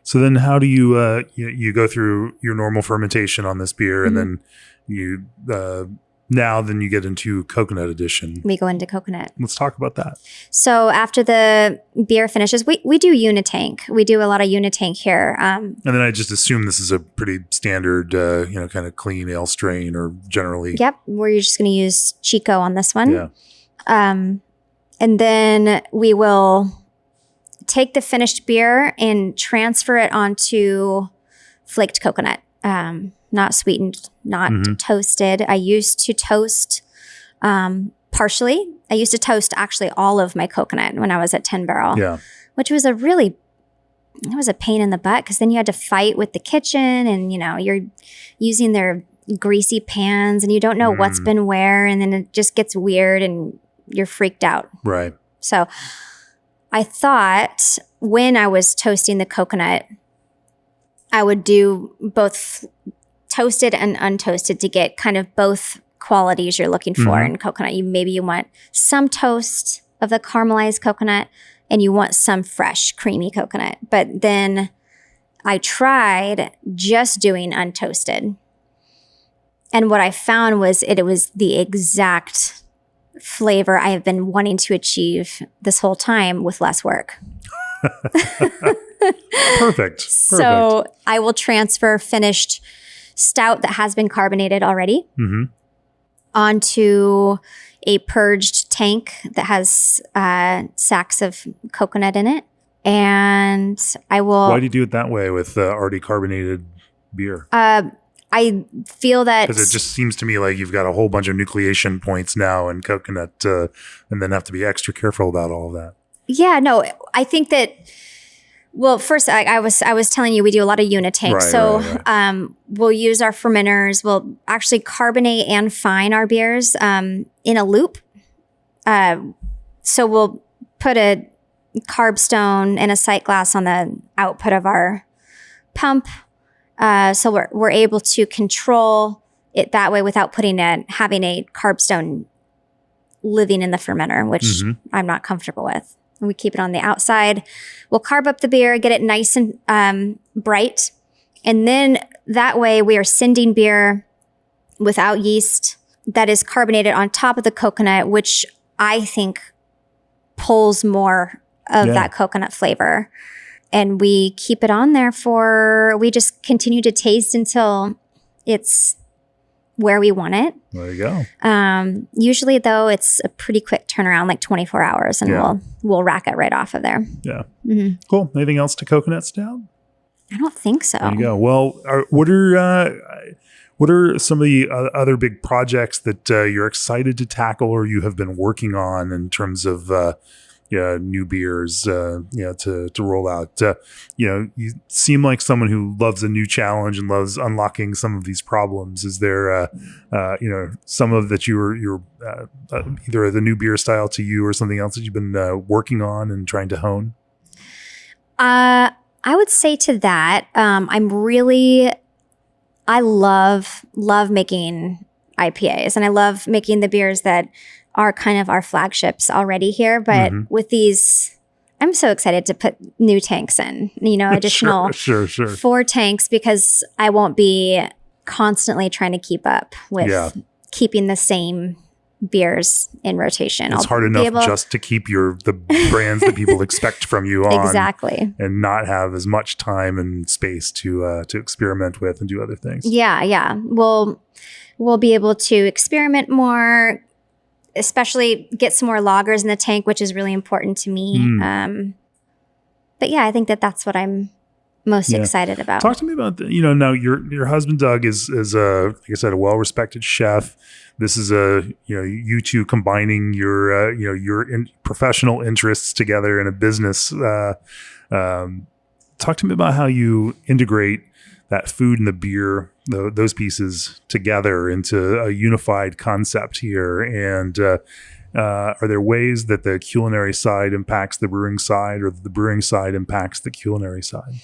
So then how do you, you go through your normal fermentation on this beer, and then you, then you get into coconut edition. We go into coconut. Let's talk about that. So after the beer finishes, we do unitank. We do a lot of unitank here. And then I just assume this is a pretty standard, kind of clean ale strain, or generally. Yep. We're just going to use Chico on this one. Yeah. And then we will take the finished beer and transfer it onto flaked coconut. Not sweetened, not toasted. I used to toast partially. I used to toast actually all of my coconut when I was at 10 Barrel, which was it was a pain in the butt, because then you had to fight with the kitchen, and you're using their greasy pans, and you don't know what's been where, and then it just gets weird and you're freaked out. Right. So I thought when I was toasting the coconut, I would do both toasted and untoasted to get kind of both qualities you're looking for in coconut. Maybe you want some toast of the caramelized coconut, and you want some fresh, creamy coconut. But then I tried just doing untoasted. And what I found was it was the exact flavor I have been wanting to achieve this whole time with less work. Perfect. So I will transfer finished stout that has been carbonated already onto a purged tank that has sacks of coconut in it. And I will. Why do you do it that way with already carbonated beer? I feel that because it just seems to me like you've got a whole bunch of nucleation points now in coconut, and then have to be extra careful about all of that. Yeah, no, I think that. Well, first, I was telling you we do a lot of unit tanks, right. We'll use our fermenters. We'll actually carbonate and fine our beers in a loop. So we'll put a carb stone and a sight glass on the output of our pump. So we're able to control it that way without having a carb stone living in the fermenter, which I'm not comfortable with. And we keep it on the outside. We'll carb up the beer, get it nice and bright. And then that way we are sending beer without yeast that is carbonated on top of the coconut, which I think pulls more of that coconut flavor. And we keep it on there we just continue to taste until it's where we want it. There you go. Usually though, it's a pretty quick turnaround, like 24 hours, and we'll rack it right off of there. Yeah. Mm-hmm. Cool. Anything else to coconut stout? I don't think so. There you go. Well, what are some of the other big projects that you're excited to tackle or you have been working on in terms of new beers, to roll out? You seem like someone who loves a new challenge and loves unlocking some of these problems. Is there, some of that you're either the new beer style to you or something else that you've been working on and trying to hone? I would say to that, I love making IPAs, and I love making the beers that are kind of our flagships already here. But with these, I'm so excited to put new tanks in, additional sure. 4 tanks, because I won't be constantly trying to keep up with keeping the same beers in rotation. It's hard enough just to keep the brands that people expect from you on. Exactly. And not have as much time and space to experiment with and do other things. Yeah. We'll be able to experiment more, especially get some more lagers in the tank, which is really important to me. But yeah, I think that's what I'm most excited about. Talk to me about now your husband Doug is like I said, a well-respected chef. This is you two combining your professional interests together in a business. Talk to me about how you integrate that food and the beer, those pieces together into a unified concept here. And are there ways that the culinary side impacts the brewing side, or the brewing side impacts the culinary side?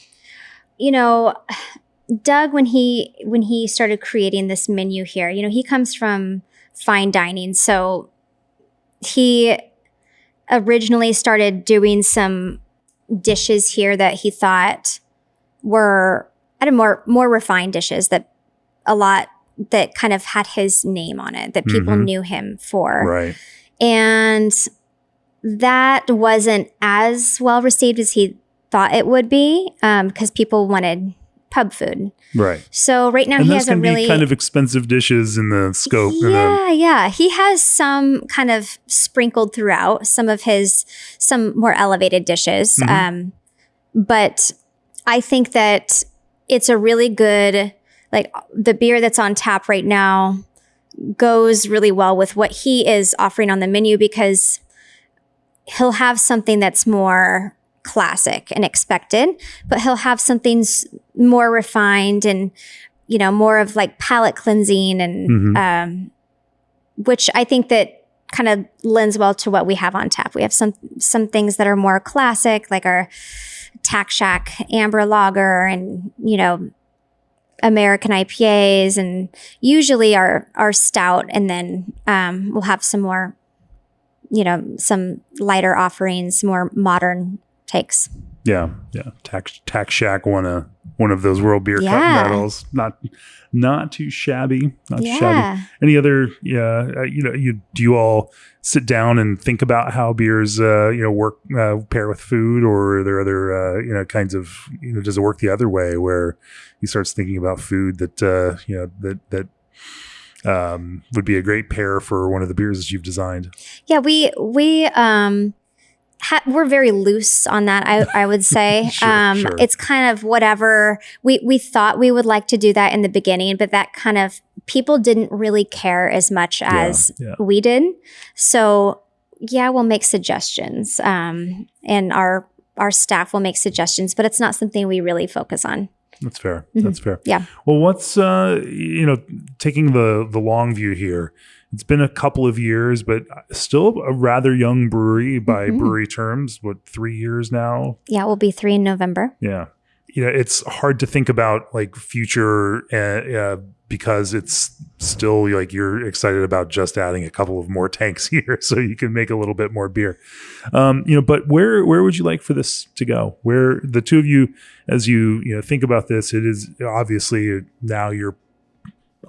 Doug, when he started creating this menu here, he comes from fine dining. So he originally started doing some dishes here that he thought were more refined dishes that kind of had his name on it, that people knew him for. Right. And that wasn't as well received as he thought it would be, because people wanted pub food. Right. So right now he has a really kind of expensive dishes in the scope. Yeah. He has some kind of sprinkled throughout some more elevated dishes. But I think that it's a really good, like the beer that's on tap right now goes really well with what he is offering on the menu, because he'll have something that's more classic and expected, but he'll have something more refined and, more of like palate cleansing and, which I think that kind of lends well to what we have on tap. We have some things that are more classic, like our Tack Shack Amber Lager and, American IPAs, and usually our stout. And then we'll have some more, some lighter offerings, more modern takes. Yeah. Tack Shack won of those World Beer Cup medals. Not too shabby. Not too shabby. Any other? Do you all sit down and think about how beers work pair with food, or are there other kinds of does it work the other way where he starts thinking about food that would be a great pair for one of the beers that you've designed? Yeah, we we're very loose on that, I would say. Sure. It's kind of whatever. We thought we would like to do that in the beginning, but that kind of, people didn't really care as much as we did. So yeah, we'll make suggestions, and our staff will make suggestions, but it's not something we really focus on. That's fair. That's fair. Yeah. Well, what's, taking the long view here, it's been a couple of years, but still a rather young brewery by brewery terms. 3 years now? Yeah, it will be 3 in November. Yeah. It's hard to think about like future because it's still like you're excited about just adding a couple of more tanks here so you can make a little bit more beer. But where would you like for this to go? Where the two of you, as you think about this, it is obviously now you're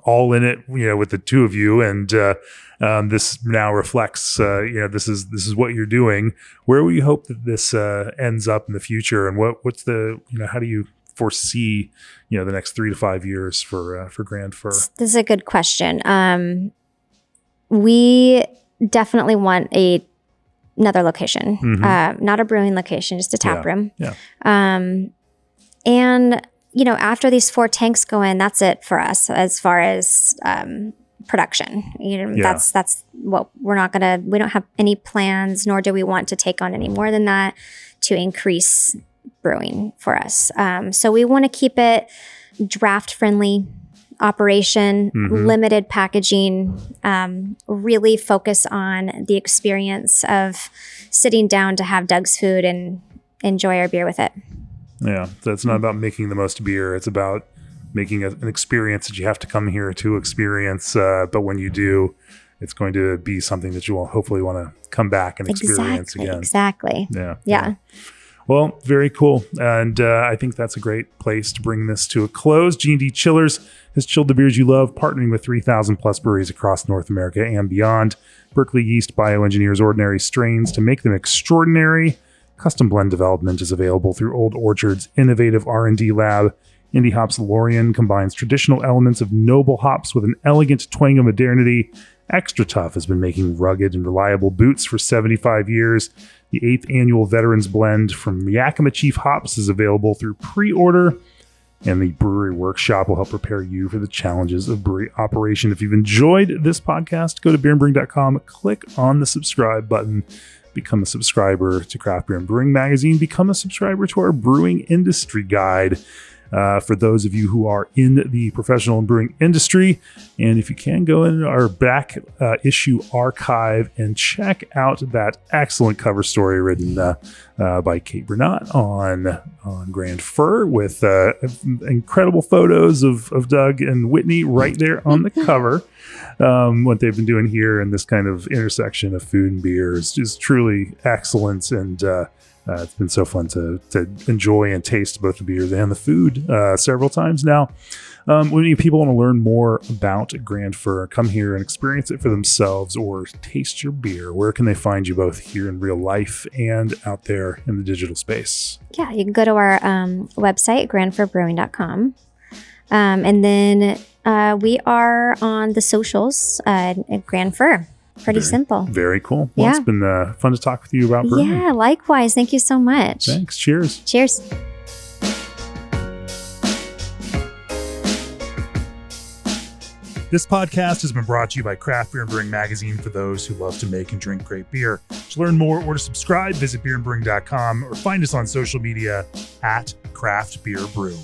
all in it, with the two of you, and this now reflects, this is what you're doing. Where will you hope that this ends up in the future, and what's the, how do you foresee, the next 3 to 5 years for Grand Fir? This is a good question. We definitely want another location, not a brewing location, just a tap room. Yeah. And after these 4 tanks go in, that's it for us as far as production. That's what we don't have any plans, nor do we want to take on any more than that to increase brewing for us. So we want to keep it draft friendly operation, limited packaging, really focus on the experience of sitting down to have Doug's food and enjoy our beer with it. Yeah, so it's not about making the most beer. It's about making an experience that you have to come here to experience. But when you do, it's going to be something that you will hopefully want to come back and experience again. Exactly. Yeah. Well, very cool. And I think that's a great place to bring this to a close. G&D Chillers has chilled the beers you love, partnering with 3,000 plus breweries across North America and beyond. Berkeley Yeast bioengineers ordinary strains to make them extraordinary. Custom blend development is available through Old Orchard's innovative R&D lab. Indie Hops Lorien combines traditional elements of noble hops with an elegant twang of modernity. Extra Tough has been making rugged and reliable boots for 75 years. The 8th annual Veterans Blend from Yakima Chief Hops is available through pre-order. And the Brewery Workshop will help prepare you for the challenges of brewery operation. If you've enjoyed this podcast, go to beerandbrewing.com, click on the subscribe button. Become a subscriber to Craft Beer and Brewing Magazine. Become a subscriber to our Brewing Industry Guide for those of you who are in the professional and brewing industry. And if you can, go in our back issue archive and check out that excellent cover story written by Kate Bernat on Grand Fir with incredible photos of Doug and Whitney right there on the cover. What they've been doing here in this kind of intersection of food and beer is truly excellent, and it's been so fun to enjoy and taste both the beers and the food several times now. When people want to learn more about Grand Fir, come here and experience it for themselves or taste your beer, where can they find you both here in real life and out there in the digital space? Yeah, you can go to our website, grandfirbrewing.com. And then we are on the socials at Grand Fir. Pretty simple. Very cool. Well, it's been fun to talk with you about brewing. Yeah, likewise. Thank you so much. Thanks. Cheers. Cheers. This podcast has been brought to you by Craft Beer and Brewing Magazine for those who love to make and drink great beer. To learn more or to subscribe, visit beerandbrewing.com or find us on social media at Craft Beer Brew.